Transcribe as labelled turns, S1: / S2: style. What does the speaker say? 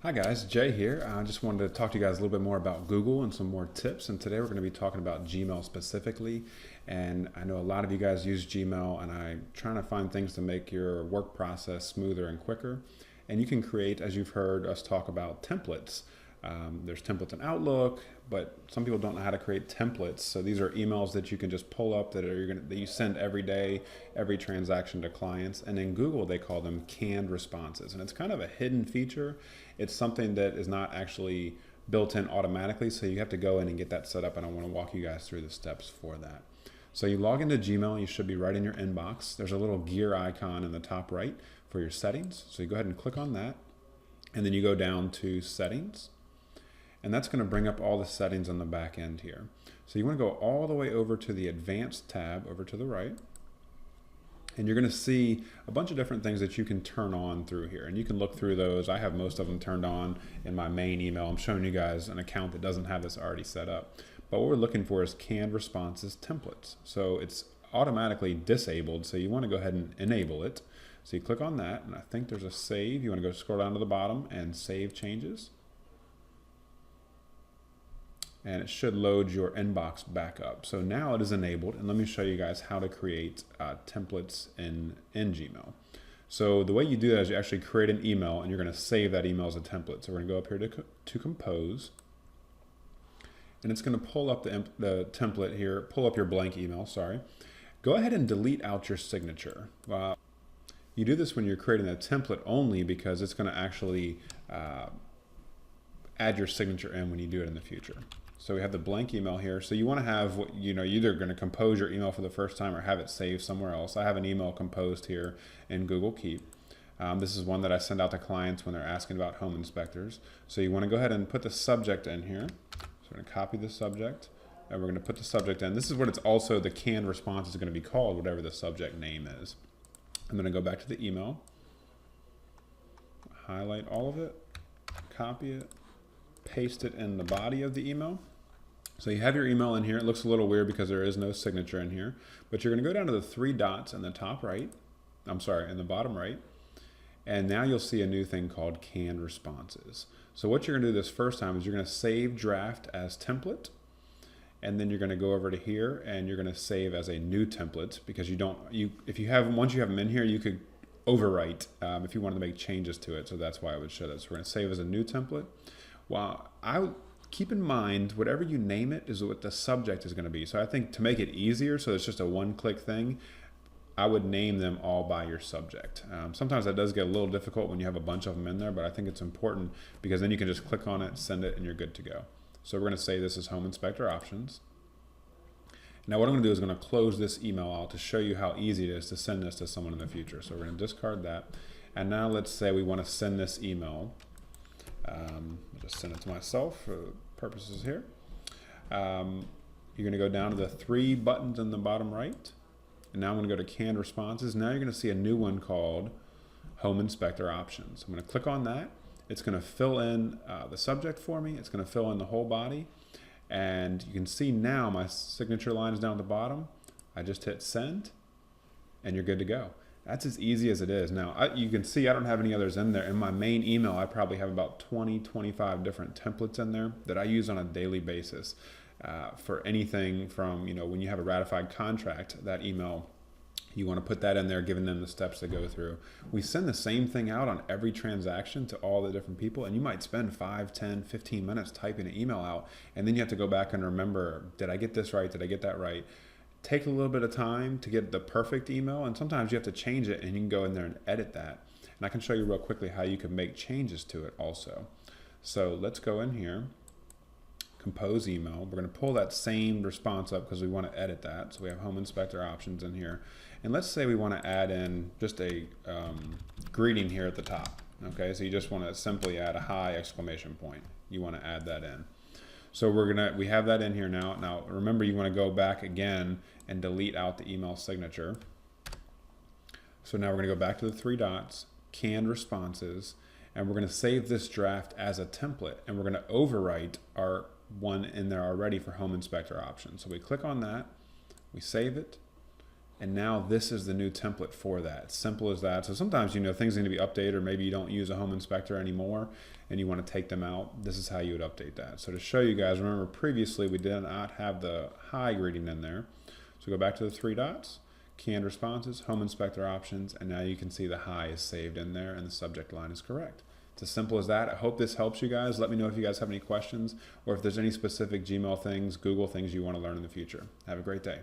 S1: Hi guys, Jay here. I just wanted to talk to you guys a little bit more about Google and some more tips. And today we're going to be talking about Gmail specifically. And I know a lot of you guys use Gmail, and I'm trying to find things to make your work process smoother and quicker. And you can create, as you've heard us talk about, templates. There's templates in Outlook, but some people don't know how to create templates. So these are emails that you can just pull up that you send every day, every transaction to clients. And in Google, they call them canned responses. And it's kind of a hidden feature. It's something that is not actually built in automatically. So you have to go in and get that set up. And I want to walk you guys through the steps for that. So you log into Gmail, you should be right in your inbox. There's a little gear icon in the top right for your settings. So you go ahead and click on that. And then you go down to settings. And that's going to bring up all the settings on the back end here. So you want to go all the way over to the advanced tab over to the right. And you're going to see a bunch of different things that you can turn on through here. And you can look through those. I have most of them turned on in my main email. I'm showing you guys an account that doesn't have this already set up. But what we're looking for is canned responses templates. So it's automatically disabled. So you want to go ahead and enable it. So you click on that. And I think there's a save. You want to go scroll down to the bottom and save changes. And it should load your inbox back up. So now it is enabled, and let me show you guys how to create templates in Gmail. So the way you do that is you actually create an email, and you're going to save that email as a template. So we're going to go up here to compose, and it's going to pull up the template here, pull up your blank email, sorry. Go ahead and delete out your signature. You do this when you're creating a template only because it's going to actually add your signature in when you do it in the future. So we have the blank email here. So you want to have what you're either going to compose your email for the first time or have it saved somewhere else. I have an email composed here in Google Keep. This is one that I send out to clients when they're asking about home inspectors. So you want to go ahead and put the subject in here. So we're going to copy the subject, and we're going to put the subject in. This is what it's also the canned response is going to be called, whatever the subject name is. I'm going to go back to the email, highlight all of it, copy it, paste it in the body of the email. So you have your email in here. It looks a little weird because there is no signature in here, but you're going to go down to the three dots in the top right. I'm sorry, in the bottom right. And now you'll see a new thing called canned responses. So what you're going to do this first time is you're going to save draft as template. And then you're going to go over to here and you're going to save as a new template because once you have them in here, you could overwrite if you wanted to make changes to it. So that's why I would show that. So we're going to save as a new template. Well, keep in mind, whatever you name it is what the subject is going to be. So I think to make it easier, so it's just a one-click thing, I would name them all by your subject. Sometimes that does get a little difficult when you have a bunch of them in there, but I think it's important because then you can just click on it, send it, and you're good to go. So we're going to say this is Home Inspector Options. Now what I'm going to do is I'm going to close this email out to show you how easy it is to send this to someone in the future. So we're going to discard that. And now let's say we want to send this email. I'll just send it to myself for purposes here. You're going to go down to the three buttons in the bottom right. And now I'm going to go to canned responses. Now you're going to see a new one called Home Inspector Options. I'm going to click on that. It's going to fill in the subject for me. It's going to fill in the whole body. And you can see now my signature line is down at the bottom. I just hit send and you're good to go. That's as easy as it is. Now, you can see I don't have any others in there. In my main email, I probably have about 20, 25 different templates in there that I use on a daily basis for anything from, when you have a ratified contract, that email, you want to put that in there, giving them the steps to go through. We send the same thing out on every transaction to all the different people, and you might spend 5, 10, 15 minutes typing an email out, and then you have to go back and remember, did I get this right? Did I get that right? Take a little bit of time to get the perfect email, and sometimes you have to change it and you can go in there and edit that. And I can show you real quickly how you can make changes to it also. So let's go in here, compose email. We're going to pull that same response up because we want to edit that. So we have Home Inspector Options in here. And let's say we want to add in just a greeting here at the top. Okay, so you just want to simply add a hi exclamation point. You want to add that in. So we have that in here now. Now remember, you want to go back again and delete out the email signature. So now we're going to go back to the three dots, canned responses, and we're going to save this draft as a template, and we're going to overwrite our one in there already for Home Inspector Options. So we click on that, we save it, And now this is the new template for that. It's simple as that. So sometimes, you know, things need to be updated, or maybe you don't use a home inspector anymore and you want to take them out. This is how you would update that. So to show you guys, remember previously we did not have the hi greeting in there. So go back to the three dots, canned responses, home inspector options, and now you can see the hi is saved in there and the subject line is correct. It's as simple as that. I hope this helps you guys. Let me know if you guys have any questions or if there's any specific Gmail things, Google things you want to learn in the future. Have a great day.